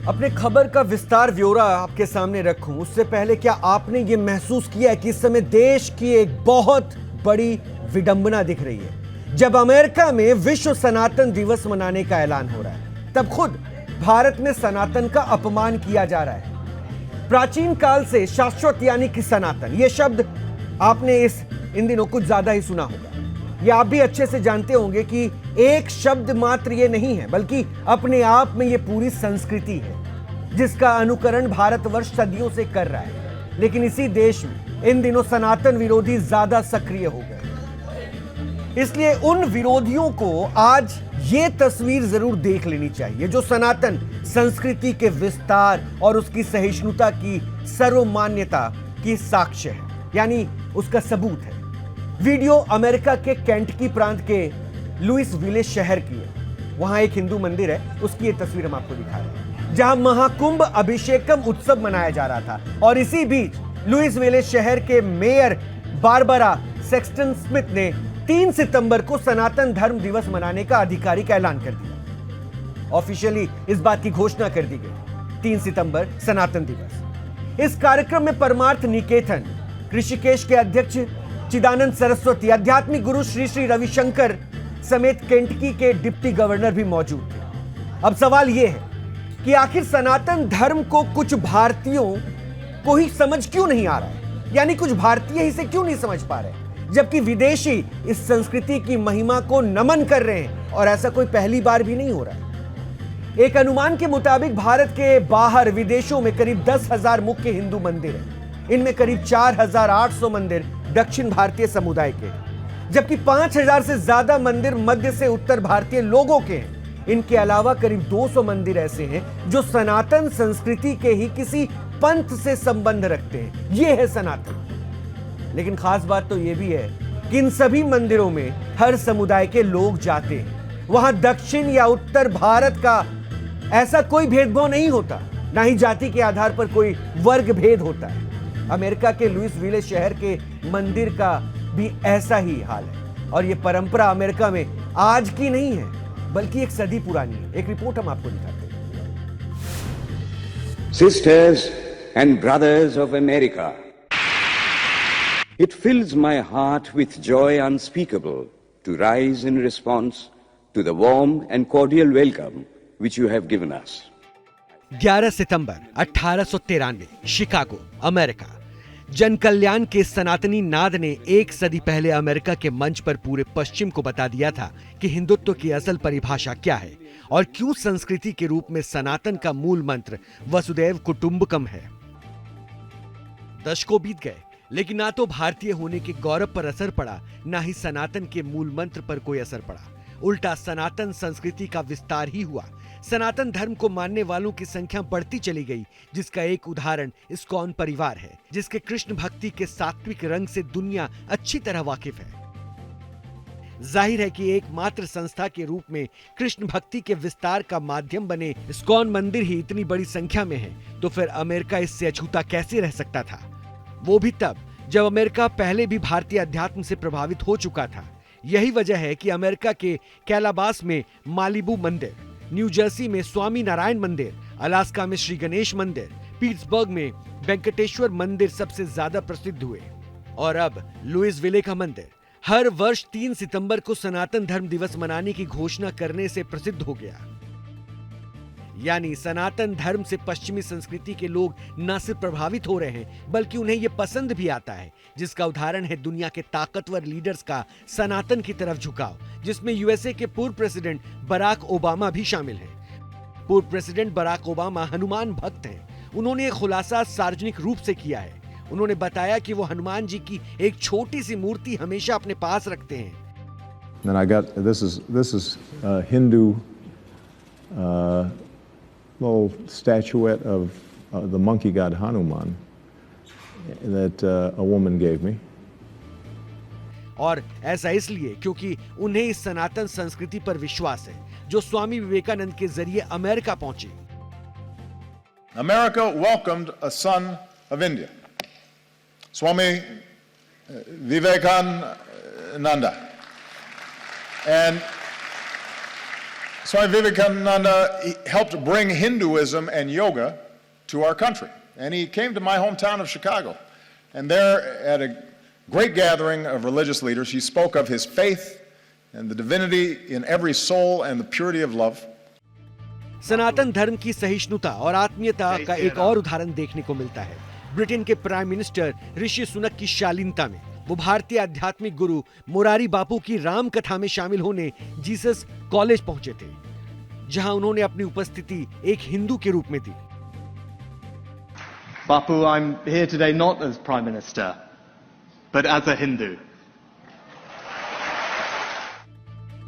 अपने खबर का विस्तार ब्यौरा आपके सामने रखूं उससे पहले क्या आपने ये महसूस किया है कि इस समय देश की एक बहुत बड़ी विडंबना दिख रही है। जब अमेरिका में विश्व सनातन दिवस मनाने का ऐलान हो रहा है, तब खुद भारत में सनातन का अपमान किया जा रहा है। प्राचीन काल से शाश्वत यानी कि सनातन, यह शब्द आपने इन दिनों कुछ ज्यादा ही सुना होगा। ये आप भी अच्छे से जानते होंगे कि एक शब्द मात्र ये नहीं है, बल्कि अपने आप में ये पूरी संस्कृति है जिसका अनुकरण भारतवर्ष सदियों से कर रहा है। लेकिन इसी देश में इन दिनों सनातन विरोधी ज्यादा सक्रिय हो गए। इसलिए उन विरोधियों को आज ये तस्वीर जरूर देख लेनी चाहिए जो सनातन संस्कृति के विस्तार और उसकी सहिष्णुता की सर्वमान्यता की साक्ष्य है, यानी उसका सबूत है। वीडियो अमेरिका के केंटकी प्रांत के लुइसविले शहर की है। वहां एक हिंदू मंदिर है, उसकी ये तस्वीर हम आपको दिखा रहे हैं, जहां महाकुंभ अभिषेकम उत्सव मनाया जा रहा था। और इसी बीच लुइसविले शहर के मेयर बारबरा सेक्सटन स्मिथ ने 3 सितंबर को सनातन धर्म दिवस मनाने का आधिकारिक ऐलान कर दिया। ऑफिशियली इस बात की घोषणा कर दी गई, 3 सितंबर सनातन दिवस। इस कार्यक्रम में परमार्थ निकेतन ऋषिकेश के अध्यक्ष चिदानंद सरस्वती, आध्यात्मिक गुरु श्री श्री रविशंकर समेत केंटकी के डिप्टी गवर्नर भी मौजूद थे। अब सवाल यह है कि आखिर सनातन धर्म को कुछ भारतीयों को ही समझ क्यों नहीं आ रहा है, यानी कुछ भारतीय इसे क्यों नहीं समझ पा रहे, जबकि विदेशी इस संस्कृति की महिमा को नमन कर रहे हैं और ऐसा कोई पहली बार भी नहीं हो रहा है। एक अनुमान के मुताबिक भारत के बाहर विदेशों में करीब 10,000 मुख्य हिंदू मंदिर हैं। इनमें करीब 4,800 मंदिर दक्षिण भारतीय समुदाय के, जबकि 5,000 से ज्यादा मंदिर मध्य से उत्तर भारतीय लोगों के हैं। इनके अलावा करीब 200 मंदिर ऐसे हैं जो सनातन संस्कृति के ही किसी पंथ से संबंध रखते हैं। यह है सनातन। लेकिन खास बात तो यह भी है कि इन सभी मंदिरों में हर समुदाय के लोग जाते हैं। वहां दक्षिण या उत्तर भारत का ऐसा कोई भेदभाव नहीं होता, ना ही जाति के आधार पर कोई वर्ग भेद होता है। अमेरिका के लुइसविले शहर के मंदिर का भी ऐसा ही हाल है और यह परंपरा अमेरिका में आज की नहीं है, बल्कि एक सदी पुरानी है। एक रिपोर्ट हम आपको दिखाते हैं। Sisters and brothers of America, it fills my heart with joy unspeakable to rise in response to the warm and cordial welcome which you have given us. 11 September 1893 Chicago, America. जन कल्याण के सनातनी नाद ने एक सदी पहले अमेरिका के मंच पर पूरे पश्चिम को बता दिया था कि हिंदुत्व की असल परिभाषा क्या है और क्यों संस्कृति के रूप में सनातन का मूल मंत्र वसुदैव कुटुंबकम है। दशकों बीत गए, लेकिन ना तो भारतीय होने के गौरव पर असर पड़ा, ना ही सनातन के मूल मंत्र पर कोई असर पड़ा। उल्टा सनातन संस्कृति का विस्तार ही हुआ। सनातन धर्म को मानने वालों की संख्या बढ़ती चली गई, जिसका एक उदाहरण इस्कॉन परिवार है, जिसके कृष्ण भक्ति के सात्विक रंग से दुनिया अच्छी तरह वाकिफ है। जाहिर है कि एकमात्र संस्था के रूप में कृष्ण भक्ति के विस्तार का माध्यम बने इस्कॉन मंदिर ही इतनी बड़ी संख्या में है, तो फिर अमेरिका इससे अछूता कैसे रह सकता था? वो भी तब जब अमेरिका पहले भी भारतीय अध्यात्म से प्रभावित हो चुका था। यही वजह है कि अमेरिका के कैलाबास में मालिबू मंदिर, न्यू जर्सी में स्वामी नारायण मंदिर, अलास्का में श्री गणेश मंदिर, पीट्सबर्ग में वेंकटेश्वर मंदिर सबसे ज्यादा प्रसिद्ध हुए। और अब लुइसविले का मंदिर हर वर्ष 3 सितंबर को सनातन धर्म दिवस मनाने की घोषणा करने से प्रसिद्ध हो गया। यानी सनातन धर्म से पश्चिमी संस्कृति के लोग न सिर्फ प्रभावित हो रहे हैं, बल्कि उन्हें यह पसंद भी आता है, जिसका उदाहरण है दुनिया के ताकतवर लीडर्स का सनातन की तरफ झुकाव, जिसमें यूएसए के पूर्व प्रेसिडेंट बराक ओबामा भी शामिल हैं। पूर्व प्रेसिडेंट बराक ओबामा हनुमान भक्त हैं। उन्होंने एक खुलासा सार्वजनिक रूप से किया है। उन्होंने बताया कि वो हनुमान जी की एक छोटी सी मूर्ति हमेशा अपने पास रखते हैं। Then I got this is Hindu little statuette of the monkey god Hanuman that a woman gave me. और ऐसा इसलिए क्योंकि उन्हें इस सनातन संस्कृति पर विश्वास है जो स्वामी विवेकानंद के जरिए अमेरिका पहुंची। America welcomed a son of India, Swami Vivekananda, Swami Vivekananda he helped bring Hinduism and yoga to our country. And he came to my hometown of Chicago. And there, at a great gathering of religious leaders, he spoke of his faith and the divinity in every soul and the purity of love. सनातन धर्म की सहिष्णुता और आत्मीयता का एक और उदाहरण देखने को मिलता है ब्रिटेन के प्राइम मिनिस्टर ऋषि सुनक की शालीनता में। वो भारतीय आध्यात्मिक गुरु मुरारी बापू की राम कथा में शामिल होने जीसस कॉलेज पहुंचे थे, जहां उन्होंने अपनी उपस्थिति एक हिंदू के रूप में दी। Bapu, I'm here today not as Prime Minister, but as a Hindu.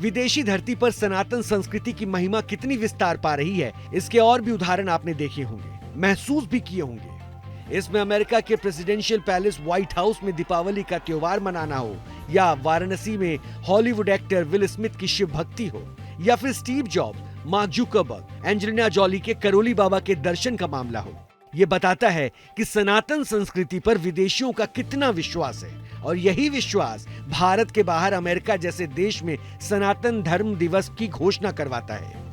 विदेशी धरती पर सनातन संस्कृति की महिमा कितनी विस्तार पा रही है, इसके और भी उदाहरण आपने देखे होंगे, महसूस भी किए होंगे। इसमें अमेरिका के प्रेसिडेंशियल पैलेस व्हाइट हाउस में दीपावली का त्योहार मनाना हो, या वाराणसी में हॉलीवुड एक्टर विल स्मिथ की शिव भक्ति हो, या फिर Steve jobs, mark Zuckerberg, Angelina Jolie के करोली बाबा के दर्शन का मामला हो। ये बताता है कि सनातन संस्कृति पर विदेशियों का कितना विश्वास है, और यही विश्वास भारत के बाहर अमेरिका जैसे देश में सनातन धर्म दिवस की घोषणा करवाता है।